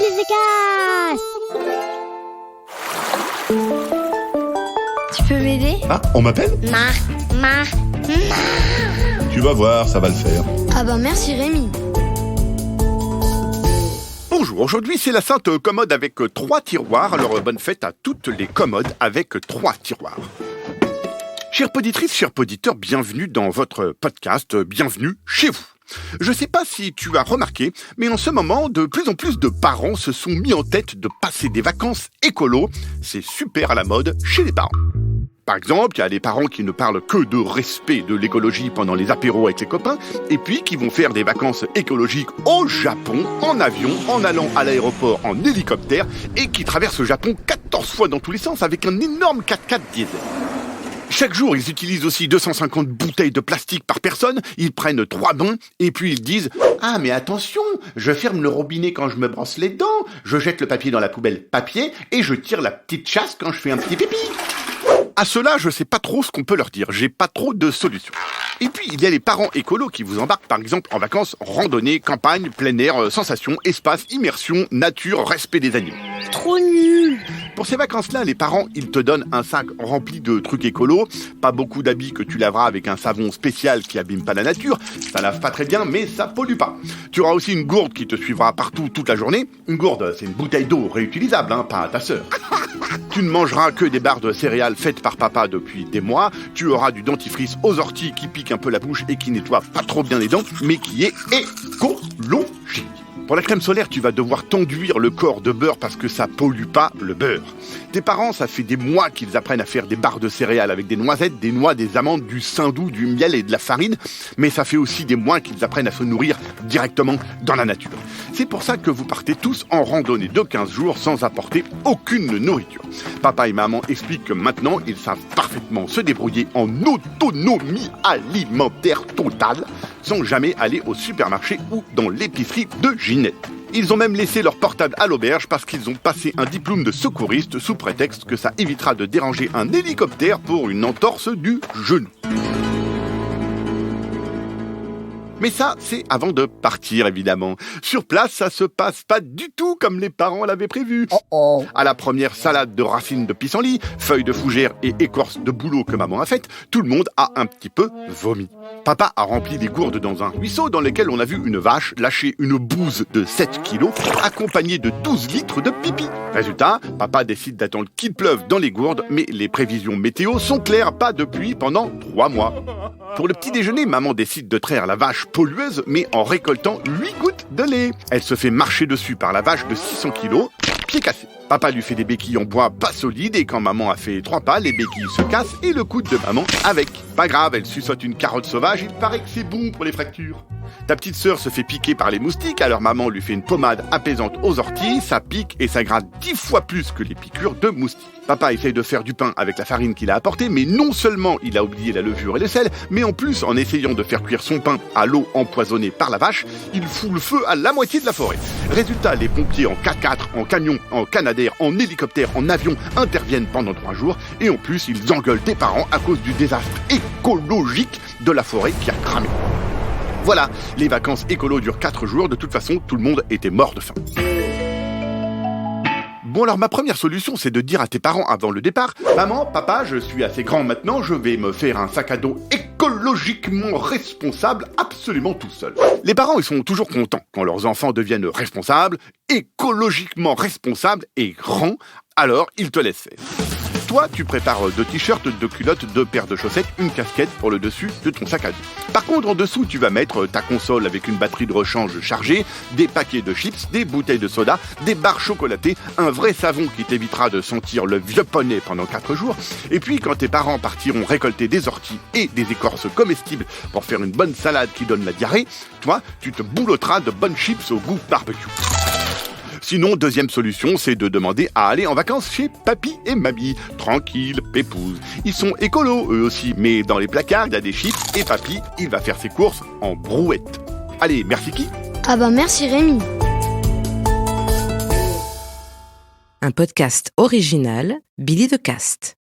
Billy the Casse. Tu peux m'aider? Ah, on m'appelle? Mar. Tu vas voir, ça va le faire. Ah bah merci Rémi. Bonjour, aujourd'hui c'est la Sainte Commode avec 3 tiroirs, alors bonne fête à toutes les commodes avec 3 tiroirs. Chères poditrices, chers poditeurs, bienvenue dans votre podcast, bienvenue chez vous. Je sais pas si tu as remarqué, mais en ce moment, de plus en plus de parents se sont mis en tête de passer des vacances écolo. C'est super à la mode chez les parents. Par exemple, il y a les parents qui ne parlent que de respect de l'écologie pendant les apéros avec les copains, et puis qui vont faire des vacances écologiques au Japon, en avion, en allant à l'aéroport en hélicoptère, et qui traversent le Japon 14 fois dans tous les sens avec un énorme 4x4 diesel. Chaque jour, ils utilisent aussi 250 bouteilles de plastique par personne, ils prennent 3 bains, et puis ils disent « Ah, mais attention, je ferme le robinet quand je me brosse les dents, je jette le papier dans la poubelle papier, et je tire la petite chasse quand je fais un petit pipi !» À cela, je sais pas trop ce qu'on peut leur dire, j'ai pas trop de solutions. Et puis, il y a les parents écolos qui vous embarquent par exemple en vacances, randonnée, campagne, plein air, sensations, espace, immersion, nature, respect des animaux. Trop nul. Pour ces vacances-là, les parents, ils te donnent un sac rempli de trucs écolos, pas beaucoup d'habits que tu laveras avec un savon spécial qui abîme pas la nature, ça lave pas très bien, mais ça pollue pas. Tu auras aussi une gourde qui te suivra partout toute la journée. Une gourde, c'est une bouteille d'eau réutilisable, pas ta sœur. Tu ne mangeras que des barres de céréales faites par papa depuis des mois. Tu auras du dentifrice aux orties qui pique un peu la bouche et qui nettoie pas trop bien les dents, mais qui est écologique. Pour la crème solaire, tu vas devoir t'enduire le corps de beurre parce que ça pollue pas le beurre. Tes parents, ça fait des mois qu'ils apprennent à faire des barres de céréales avec des noisettes, des noix, des amandes, du saindoux, du miel et de la farine, mais ça fait aussi des mois qu'ils apprennent à se nourrir directement dans la nature. C'est pour ça que vous partez tous en randonnée de 15 jours sans apporter aucune nourriture. Papa et maman expliquent que maintenant, ils savent parfaitement se débrouiller en autonomie alimentaire totale, sans jamais aller au supermarché ou dans l'épicerie de Ginette. Ils ont même laissé leur portable à l'auberge parce qu'ils ont passé un diplôme de secouriste sous prétexte que ça évitera de déranger un hélicoptère pour une entorse du genou. Mais ça, c'est avant de partir, évidemment. Sur place, ça se passe pas du tout comme les parents l'avaient prévu. À la première salade de racines de pissenlit, feuilles de fougère et écorce de bouleau que maman a faite, tout le monde a un petit peu vomi. Papa a rempli des gourdes dans un ruisseau dans lequel on a vu une vache lâcher une bouse de 7 kilos, accompagnée de 12 litres de pipi. Résultat, papa décide d'attendre qu'il pleuve dans les gourdes, mais les prévisions météo sont claires, pas de pluie pendant 3 mois. Pour le petit déjeuner, maman décide de traire la vache pollueuse, mais en récoltant 8 gouttes de lait. Elle se fait marcher dessus par la vache de 600 kilos, pied cassé. Papa lui fait des béquilles en bois pas solides et quand maman a fait 3 pas, les béquilles se cassent et le coude de maman avec. Pas grave, elle suçote une carotte sauvage, il paraît que c'est bon pour les fractures. Ta petite sœur se fait piquer par les moustiques, alors maman lui fait une pommade apaisante aux orties, ça pique et ça gratte 10 fois plus que les piqûres de moustiques. Papa essaye de faire du pain avec la farine qu'il a apportée, mais non seulement il a oublié la levure et le sel, mais en plus, en essayant de faire cuire son pain à l'eau empoisonnée par la vache, il fout le feu à la moitié de la forêt. Résultat, les pompiers en 4x4, en camion, en canadair, en hélicoptère, en avion interviennent pendant 3 jours, et en plus, ils engueulent tes parents à cause du désastre écologique de la forêt qui a cramé. Voilà, les vacances écolo durent 4 jours, de toute façon, tout le monde était mort de faim. Bon alors ma première solution c'est de dire à tes parents avant le départ « Maman, papa, je suis assez grand maintenant, je vais me faire un sac à dos écologiquement responsable absolument tout seul. » Les parents ils sont toujours contents quand leurs enfants deviennent responsables, écologiquement responsables et grands, alors ils te laissent faire. Toi, tu prépares 2 t-shirts, 2 culottes, 2 paires de chaussettes, une casquette pour le dessus de ton sac à dos. Par contre, en dessous, tu vas mettre ta console avec une batterie de rechange chargée, des paquets de chips, des bouteilles de soda, des barres chocolatées, un vrai savon qui t'évitera de sentir le vieux poney pendant 4 jours. Et puis, quand tes parents partiront récolter des orties et des écorces comestibles pour faire une bonne salade qui donne la diarrhée, toi, tu te boulotteras de bonnes chips au goût barbecue. Sinon, deuxième solution, c'est de demander à aller en vacances chez papy et mamie. Tranquille, pépouze. Ils sont écolos, eux aussi, mais dans les placards, il y a des chips et papy, il va faire ses courses en brouette. Allez, merci qui ? Ah bah merci Rémi. Un podcast original, Billy the Cast.